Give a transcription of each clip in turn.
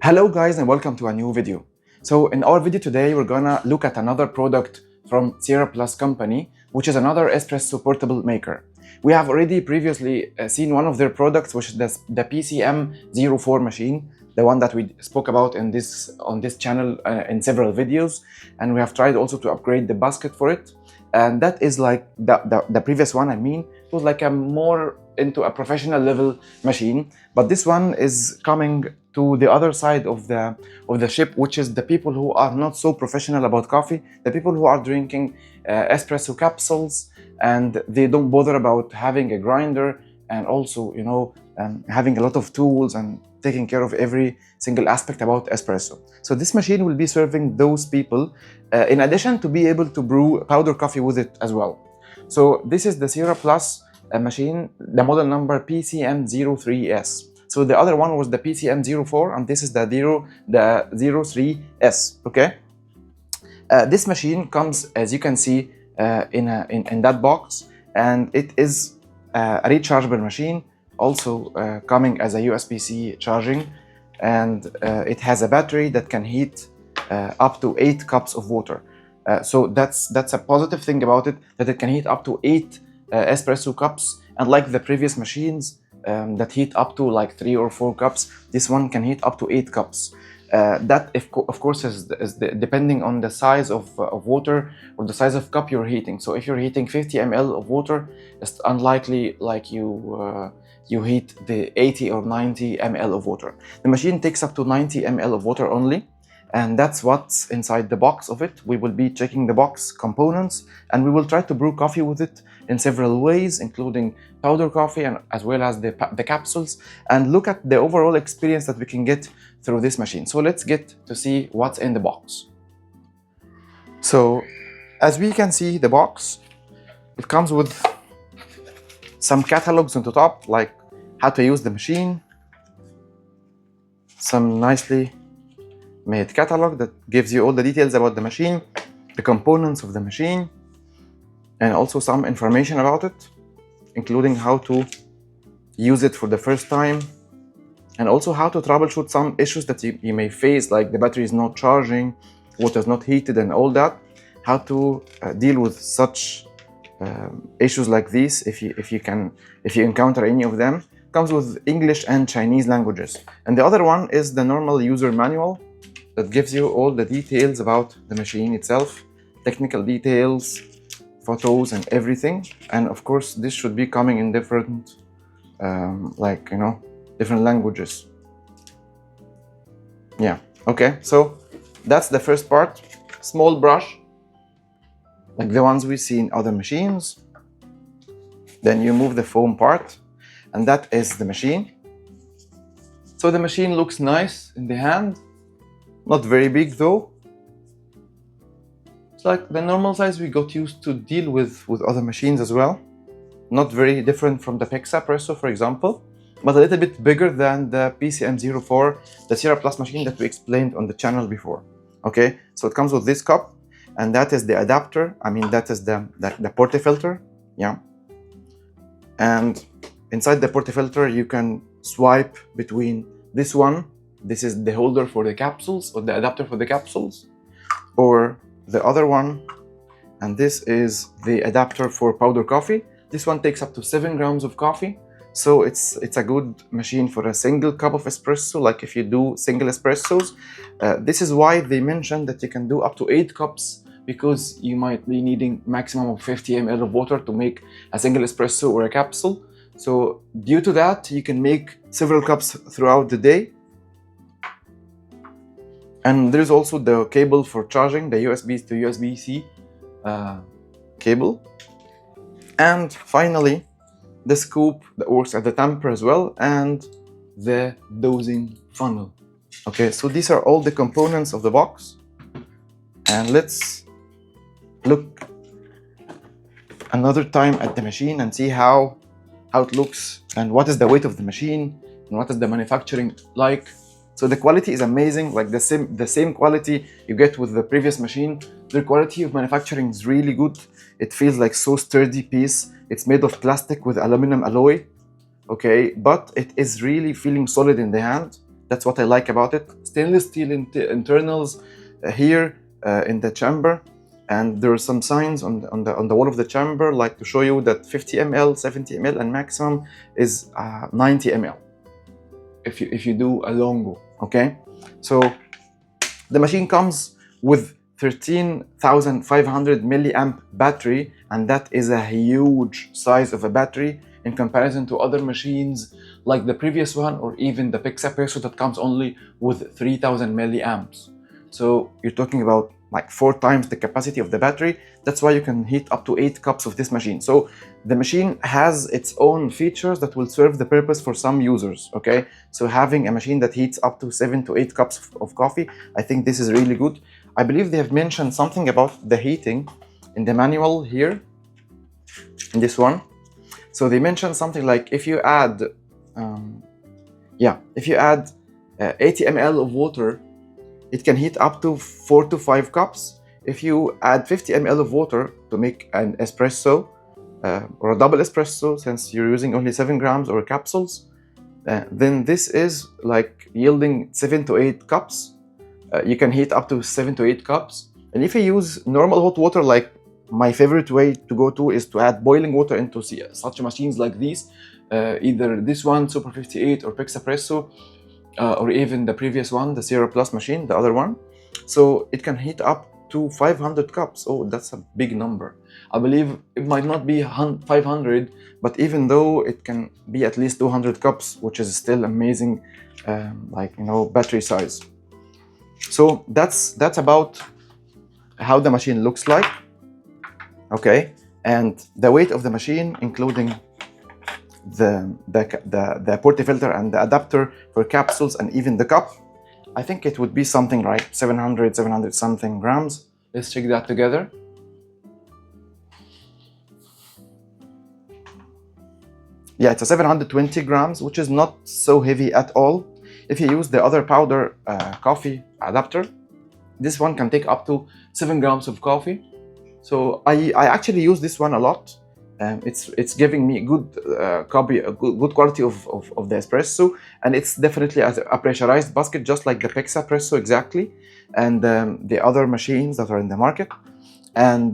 Hello guys and welcome to a new video. So in our video today we're gonna look at another product from Cera Plus company, which is another espresso portable maker. We have already previously seen one of their products, which is the PCM04 machine, the one that we spoke about on this channel in several videos, and we have tried also to upgrade the basket for it. And that is like the previous one. It was like a more into a professional level machine, but this one is coming to the other side of the ship, which is the people who are not so professional about coffee, the people who are drinking espresso capsules, and they don't bother about having a grinder and also having a lot of tools and taking care of every single aspect about espresso. So this machine will be serving those people, in addition to be able to brew powder coffee with it as well. So this is the Cera Plus machine, the model number PCM03S. So the other one was the PCM04, and this is the 03S. Okay. This machine comes, as you can see, in that box, and it is a rechargeable machine, also coming as a USB-C charging, and it has a battery that can heat up to 8 cups of water. So that's a positive thing about it, that it can heat up to 8 espresso cups, unlike the previous machines that heat up to like 3 or 4 cups. This one can heat up to 8 cups. That of course is depending on the size of water or the size of cup you're heating. So if you're heating 50 ml of water, it's unlikely like you heat the 80 or 90 ml of water. The machine takes up to 90 ml of water only, and that's what's inside the box of it. We will be checking the box components, and we will try to brew coffee with it in several ways, including powder coffee and as well as the capsules, and look at the overall experience that we can get through this machine. So let's get to see what's in the box. So as we can see, the box, it comes with some catalogs on the top, like how to use the machine, some nicely made catalog that gives you all the details about the machine, the components of the machine, and also some information about it, including how to use it for the first time, and also how to troubleshoot some issues that you may face, like the battery is not charging, water is not heated, and all that. How to deal with such issues like this if you encounter any of them. Comes with English and Chinese languages. And the other one is the normal user manual that gives you all the details about the machine itself, technical details, photos, and everything. And of course, this should be coming in different, different languages. Yeah, okay, so that's the first part. Small brush, like the ones we see in other machines. Then you move the foam part, and that is the machine. So the machine looks nice in the hand. Not very big though. It's like the normal size we got used to deal with other machines as well. Not very different from the Espresso, for example, but a little bit bigger than the PCM04, the Cera Plus machine that we explained on the channel before. Okay, so it comes with this cup, and that is the adapter. That is the portafilter. Yeah. And inside the portafilter, you can swipe between this one. This is the holder for the capsules, or the adapter for the capsules, or the other one, and this is the adapter for powder coffee. This one takes up to 7 grams of coffee, so it's a good machine for a single cup of espresso, like if you do single espressos. This is why they mentioned that you can do up to 8 cups, because you might be needing maximum of 50 ml of water to make a single espresso or a capsule. So due to that, you can make several cups throughout the day. And there's also the cable for charging, the USB to USB-C cable. And finally, the scoop that works at the tamper as well, and the dosing funnel. Okay, so these are all the components of the box. And let's look another time at the machine and see how it looks, and what is the weight of the machine, and what is the manufacturing like. So the quality is amazing, like the same quality you get with the previous machine. The quality of manufacturing is really good. It feels like so sturdy piece. It's made of plastic with aluminum alloy. Okay, but it is really feeling solid in the hand. That's what I like about it. Stainless steel internals here in the chamber, and there are some signs on the wall of the chamber, like to show you that 50 ml, 70 ml, and maximum is 90 ml. If you do a longo, okay. So the machine comes with 13,500 milliamp battery, and that is a huge size of a battery in comparison to other machines like the previous one, or even the Espresso that comes only with 3,000 milliamps. So you're talking about like 4 times the capacity of the battery. That's why you can heat up to 8 cups of this machine. So the machine has its own features that will serve the purpose for some users, okay? So having a machine that heats up to 7 to 8 cups of coffee, I think this is really good. I believe they have mentioned something about the heating in the manual here, in this one. So they mentioned something like if you add, if you add 80 ml of water, it can heat up to 4 to 5 cups. If you add 50 ml of water to make an espresso or a double espresso, since you're using only 7 grams or capsules, then this is like yielding 7 to 8 cups. You can heat up to 7 to 8 cups. And if you use normal hot water, like my favorite way to go to is to add boiling water into such machines like these, either this one, Super 58 or Espresso, or even the previous one, the Cera Plus machine, the other one. So it can heat up to 500 cups. Oh, that's a big number. I believe it might not be 500, but even though it can be at least 200 cups, which is still amazing, battery size. So that's about how the machine looks like. Okay, and the weight of the machine, including the portafilter and the adapter for capsules and even the cup, I think it would be something like 700 something grams. Let's check that together. Yeah, it's a 720 grams, which is not so heavy at all. If you use the other powder coffee adapter, this one can take up to 7 grams of coffee. So I actually use this one a lot. It's giving me good good quality of the espresso, and it's definitely a pressurized basket, just like the Espresso exactly, and the other machines that are in the market. And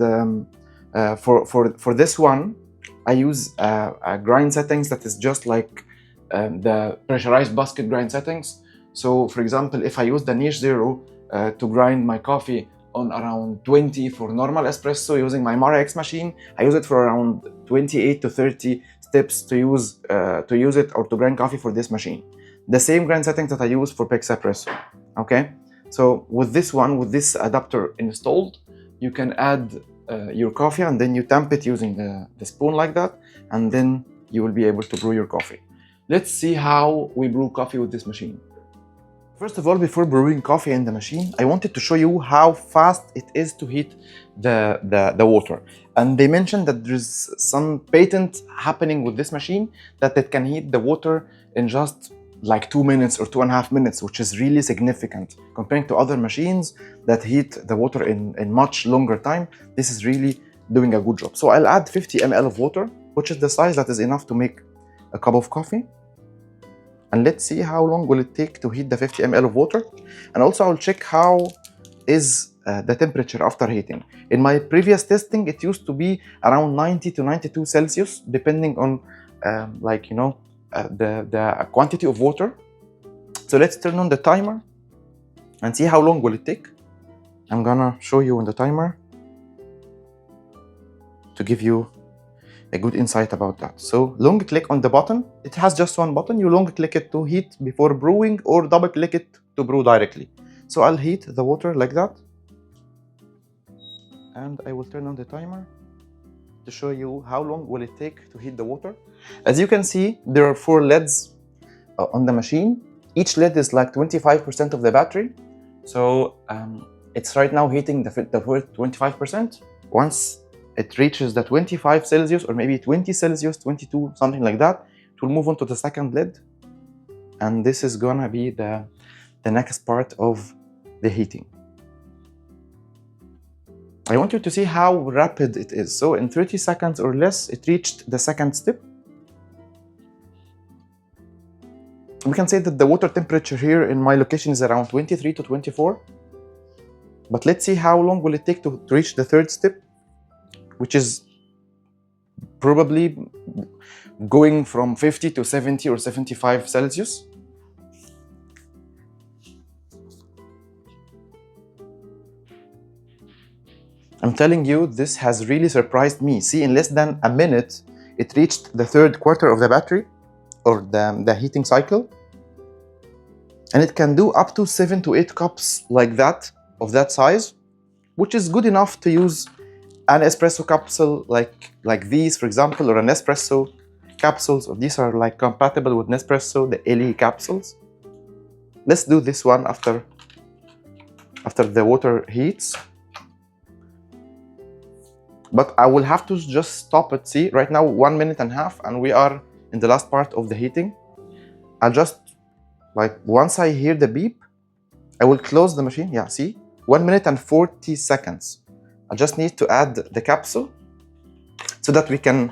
for this one, I use a grind settings that is just like the pressurized basket grind settings. So for example, if I use the Niche Zero to grind my coffee on around 20 for normal espresso using my Mara X machine, I use it for around 28 to 30 steps to use it or to grind coffee for this machine. The same grind settings that I use for Espresso. Okay, so with this one, with this adapter installed, you can add your coffee and then you tamp it using the spoon like that, and then you will be able to brew your coffee. Let's see how we brew coffee with this machine. First of all, before brewing coffee in the machine, I wanted to show you how fast it is to heat the water. And they mentioned that there's some patent happening with this machine that it can heat the water in just like 2 minutes or 2.5 minutes, which is really significant comparing to other machines that heat the water in much longer time. This is really doing a good job. So I'll add 50 ml of water, which is the size that is enough to make a cup of coffee. And let's see how long will it take to heat the 50 ml of water. And also I'll check how is the temperature after heating. In my previous testing, it used to be around 90 to 92 Celsius, depending on the quantity of water. So let's turn on the timer and see how long will it take. I'm gonna show you on the timer to give you a good insight about that. So long click on the button. It has just one button. You long click it to heat before brewing, or double click it to brew directly. So I'll heat the water like that. And I will turn on the timer to show you how long will it take to heat the water. As you can see, there are 4 LEDs on the machine. Each LED is like 25% of the battery. So it's right now heating the first 25%. Once it reaches the 25 Celsius or maybe 20 Celsius, 22, something like that, it will move on to the second LED. And this is gonna be the next part of the heating. I want you to see how rapid it is. So in 30 seconds or less, it reached the second step. We can say that the water temperature here in my location is around 23 to 24. But let's see how long will it take to reach the third step, which is probably going from 50 to 70 or 75 Celsius. I'm telling you, this has really surprised me. See, in less than a minute, it reached the third quarter of the battery or the heating cycle. And it can do up to 7 to 8 cups like that, of that size, which is good enough to use an espresso capsule like these, for example, or an espresso capsules. Or these are like compatible with Nespresso, the LE capsules. Let's do this one after the water heats. But I will have to just stop it. See, right now 1.5 minutes, and we are in the last part of the heating. I'll just, like, once I hear the beep, I will close the machine. Yeah, see, 1 minute and 40 seconds. I just need to add the capsule so that we can,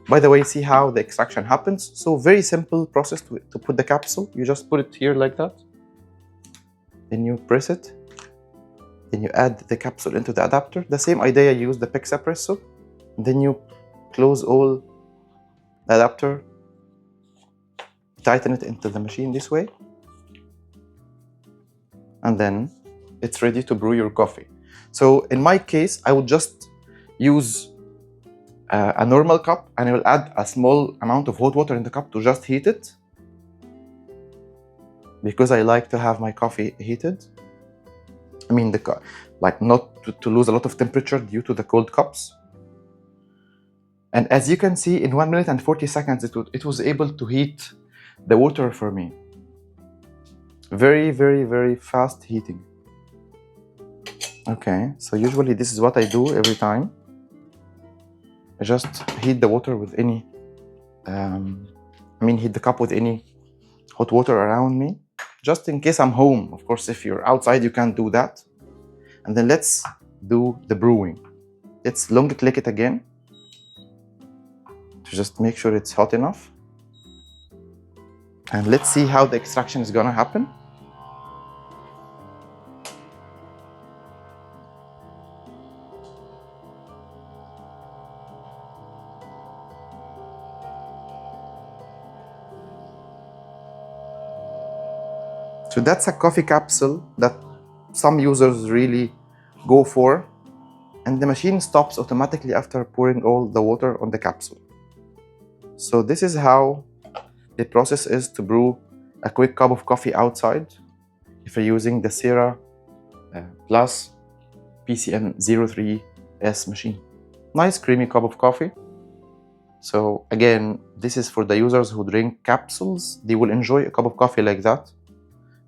by the way, see how the extraction happens. So very simple process to put the capsule. You just put it here like that. Then you press it. Then you add the capsule into the adapter. The same idea, you use the PEX Espresso. Then you close all the adapter, tighten it into the machine this way. And then it's ready to brew your coffee. So in my case, I would just use a normal cup, and I will add a small amount of hot water in the cup to just heat it, because I like to have my coffee heated. I mean, like not to lose a lot of temperature due to the cold cups. And as you can see, in 1 minute and 40 seconds, it was able to heat the water for me. Very, very, very fast heating. Okay, so usually this is what I do every time. I just heat the water with any, heat the cup with any hot water around me, just in case I'm home. Of course, if you're outside, you can't do that. And then let's do the brewing. Let's long click it again to just make sure it's hot enough. And let's see how the extraction is gonna happen. So that's a coffee capsule that some users really go for, and the machine stops automatically after pouring all the water on the capsule. So this is how the process is to brew a quick cup of coffee outside if you're using the Cera Plus PCM03S machine. Nice creamy cup of coffee. So again, this is for the users who drink capsules. They will enjoy a cup of coffee like that,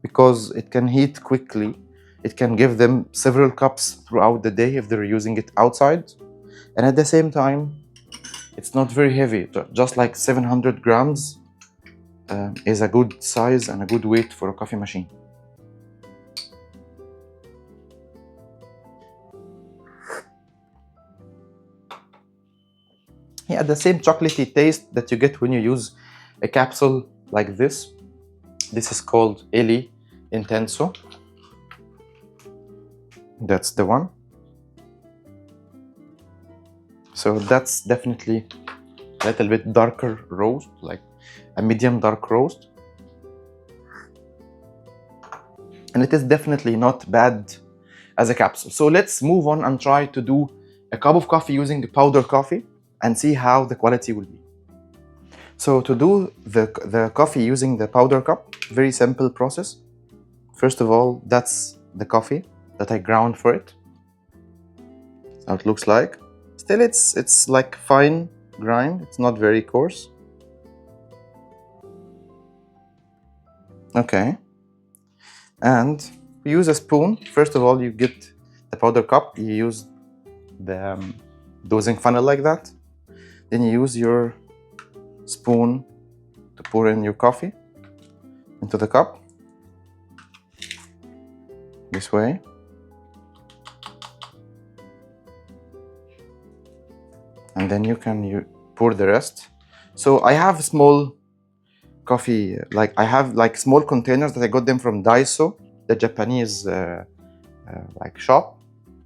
because it can heat quickly. It can give them several cups throughout the day if they're using it outside. And at the same time, it's not very heavy. Just like 700 grams is a good size and a good weight for a coffee machine. Yeah, the same chocolatey taste that you get when you use a capsule like this. This is called LE Intenso. That's the one. So that's definitely a little bit darker roast, like a medium dark roast. And it is definitely not bad as a capsule. So let's move on and try to do a cup of coffee using powder coffee and see how the quality will be. So to do the coffee using the powder cup, very simple process. First of all, that's the coffee that I ground for it. That's how it looks like. Still, it's like fine grind. It's not very coarse. Okay. And we use a spoon. First of all, you get the powder cup. You use the dosing funnel like that. Then you use your spoon to pour in your coffee into the cup. This way. And then you can pour the rest. So I have small coffee, like I have like small containers that I got them from Daiso, the Japanese like shop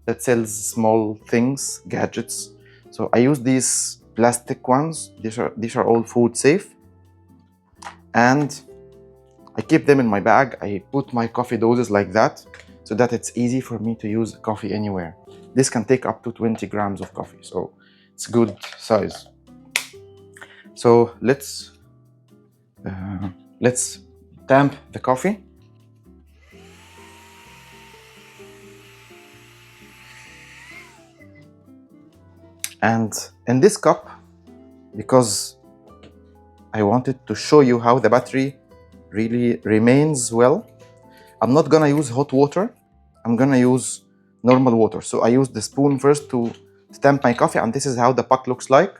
that sells small things, gadgets. So I use these plastic ones. These are all food safe, and I keep them in my bag. I put my coffee doses like that so that it's easy for me to use coffee anywhere. This can take up to 20 grams of coffee, so it's good size. So let's tamp the coffee. And in this cup, because I wanted to show you how the battery really remains well, I'm not gonna use hot water. I'm gonna use normal water. So I use the spoon first to stamp my coffee, and this is how the puck looks like.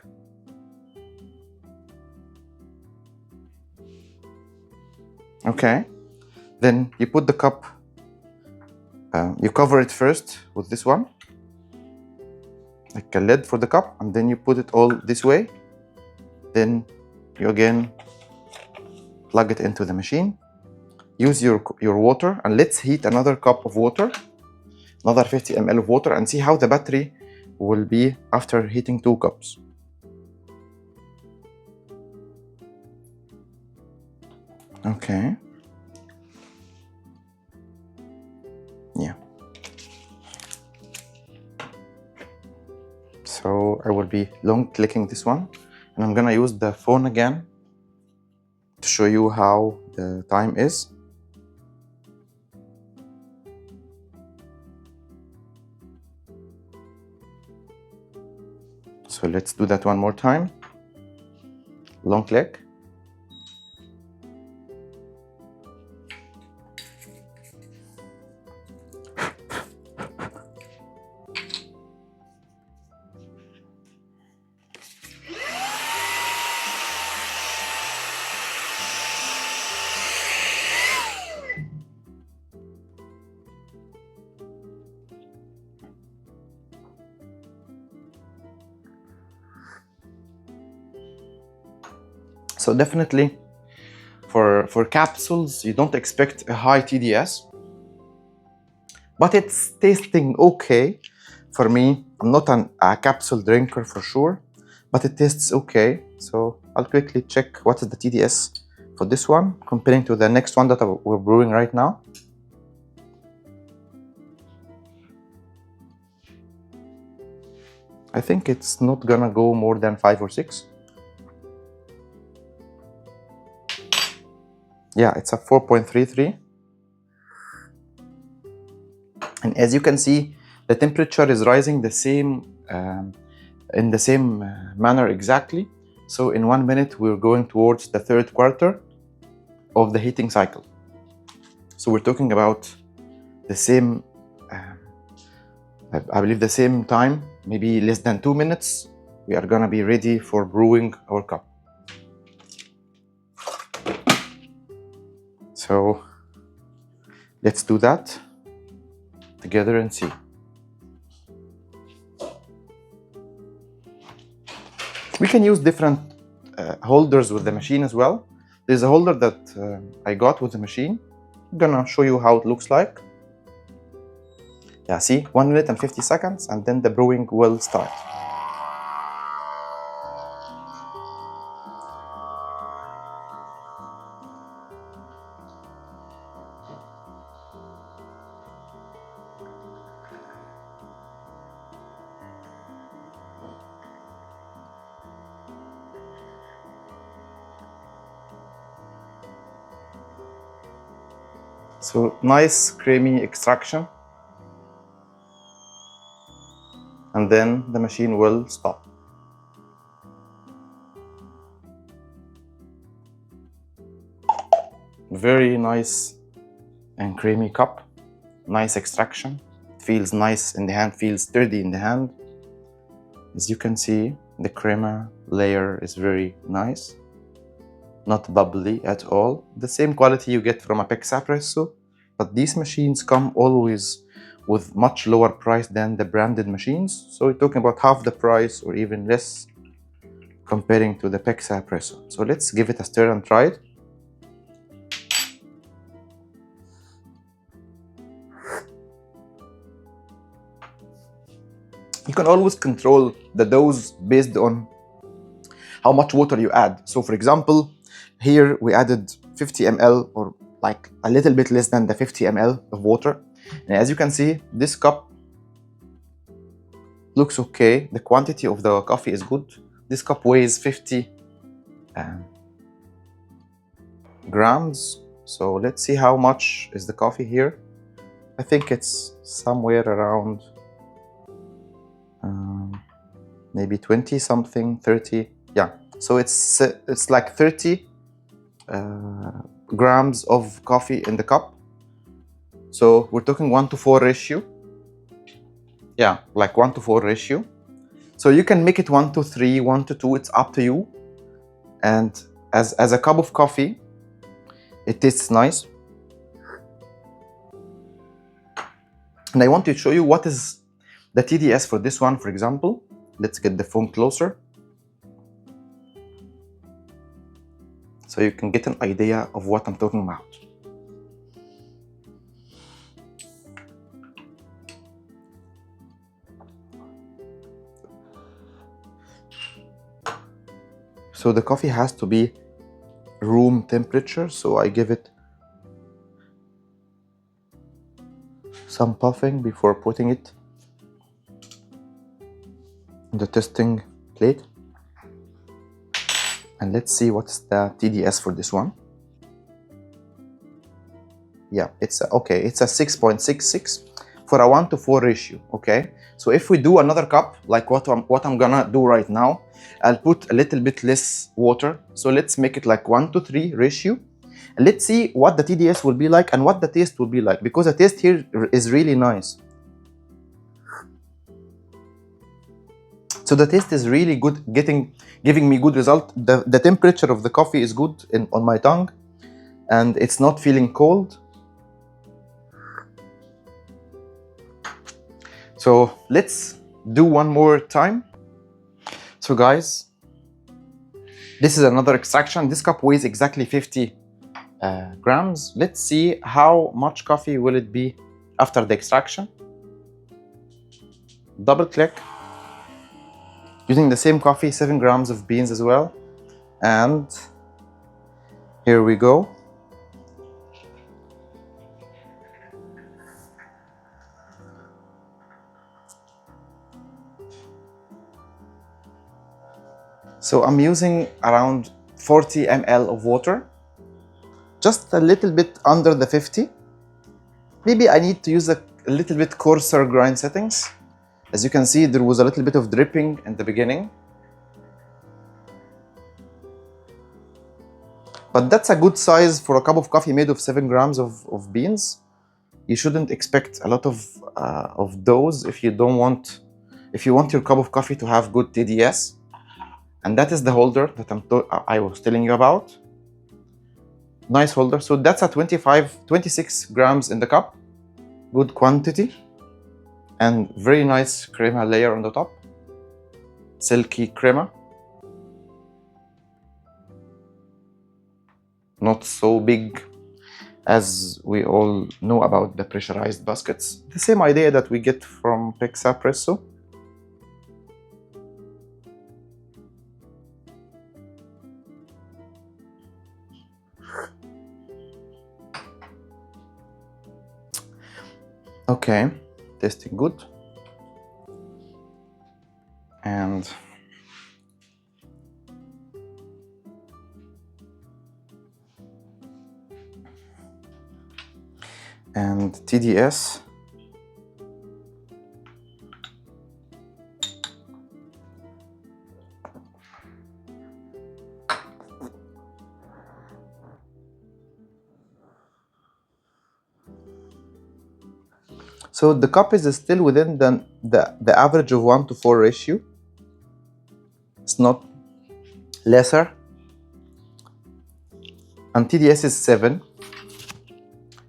Okay, then you put the cup, you cover it first with this one, like a lid for the cup, and then you put it all this way. Then you again plug it into the machine. Use your water, and let's heat another cup of water, another 50 ml of water, and see how the battery will be after heating 2 cups. Okay. Yeah. So I will be long clicking this one, and I'm gonna use the phone again to show you how the time is. So let's do that one more time. Long click. So definitely for capsules, you don't expect a high TDS, but it's tasting okay. For me, I'm not a capsule drinker for sure, but it tastes okay. So I'll quickly check what is the TDS for this one, comparing to the next one that we're brewing right now. I think it's not gonna go more than 5 or 6. Yeah, it's a 4.33. And as you can see, the temperature is rising the same in the same manner exactly. So in 1 minute, we're going towards the 3rd quarter of the heating cycle. So we're talking about the same, I believe the same time, maybe less than 2 minutes, we are gonna be ready for brewing our cup. So let's do that together and see. We can use different holders with the machine as well. There's a holder that I got with the machine. I'm gonna show you how it looks like. Yeah, see, 1 minute and 50 seconds, and then the brewing will start. So nice creamy extraction, and then the machine will stop. Very nice and creamy cup, nice extraction. It feels nice in the hand, feels sturdy in the hand. As you can see, the crema layer is very nice, not bubbly at all. The same quality you get from a Espresso, but these machines come always with much lower price than the branded machines. So we're talking about half the price or even less comparing to the Espresso. So let's give it a stir and try it. You can always control the dose based on how much water you add. So for example, here we added 50 ml or like a little bit less than the 50 ml of water. And as you can see, this cup looks okay. The quantity of the coffee is good. This cup weighs 50 grams. So let's see how much is the coffee here. I think it's somewhere around maybe 20 something, 30. Yeah, so it's like 30 grams of coffee in the cup. So we're talking 1:4 ratio. Yeah, like 1:4 ratio. So you can make it 1:3, 1:2, it's up to you. And as a cup of coffee, it tastes nice. And I want to show you what is the TDS for this one, for example. Let's get the phone closer, so you can get an idea of what I'm talking about. So the coffee has to be room temperature, so I give it some puffing before putting it on the testing plate. And let's see what's the TDS for this one. Yeah, it's okay, it's a 6.66 for a 1:4 ratio. Okay, so if we do another cup, like what I'm gonna do right now, I'll put a little bit less water. So let's make it like 1:3 ratio. And let's see what the TDS will be like and what the taste will be like, because the taste here is really nice. So the taste is really good, giving me good result. The temperature of the coffee is good on my tongue, and it's not feeling cold. So let's do one more time. So guys, this is another extraction. This cup weighs exactly 50 grams. Let's see how much coffee will it be after the extraction. Double click. Using the same coffee, 7 grams of beans as well. And here we go. So I'm using around 40 ml of water, just a little bit under the 50. Maybe I need to use a little bit coarser grind settings. As you can see, there was a little bit of dripping in the beginning. But that's a good size for a cup of coffee made of 7 grams of beans. You shouldn't expect a lot of those if you want your cup of coffee to have good TDS. And that is the holder that I was telling you about. Nice holder. So that's a 26 grams in the cup. Good quantity. And very nice crema layer on the top. Silky crema. Not so big as we all know about the pressurized baskets. The same idea that we get from Espresso. Okay, tasting good. And TDS. So the cup is still within the average of 1:4 ratio. It's not lesser. And TDS is 7.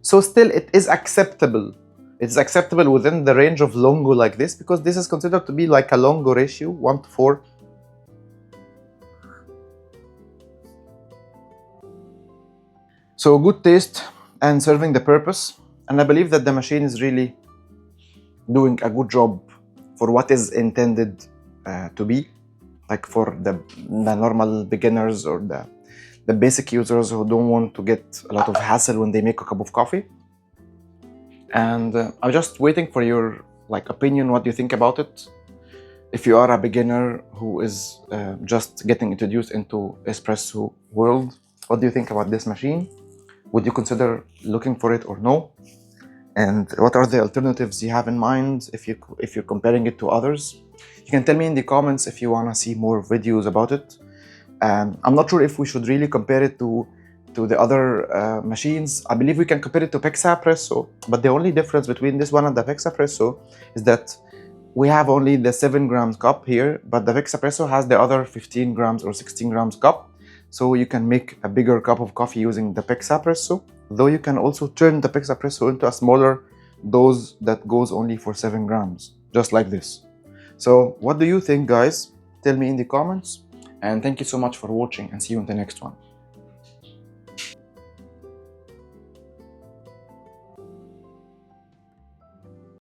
So still it is acceptable. It's acceptable within the range of longo like this, because this is considered to be like a longo ratio, 1:4. So good taste and serving the purpose. And I believe that the machine is really doing a good job for what is intended to be, like for the normal beginners or the basic users who don't want to get a lot of hassle when they make a cup of coffee. And I'm just waiting for your opinion. What do you think about it? If you are a beginner who is just getting introduced into espresso world, what do you think about this machine? Would you consider looking for it or no? And what are the alternatives you have in mind if you're comparing it to others? You can tell me in the comments if you want to see more videos about it. I'm not sure if we should really compare it to the other machines. I believe we can compare it to Pexapresso, but the only difference between this one and the Pexapresso is that we have only the 7 grams cup here, but the Pexapresso has the other 15 grams or 16 grams cup. So you can make a bigger cup of coffee using the Pexapresso, though you can also turn the Pexapresso into a smaller dose that goes only for 7 grams, just like this. So what do you think, guys? Tell me in the comments, and thank you so much for watching, and see you in the next one.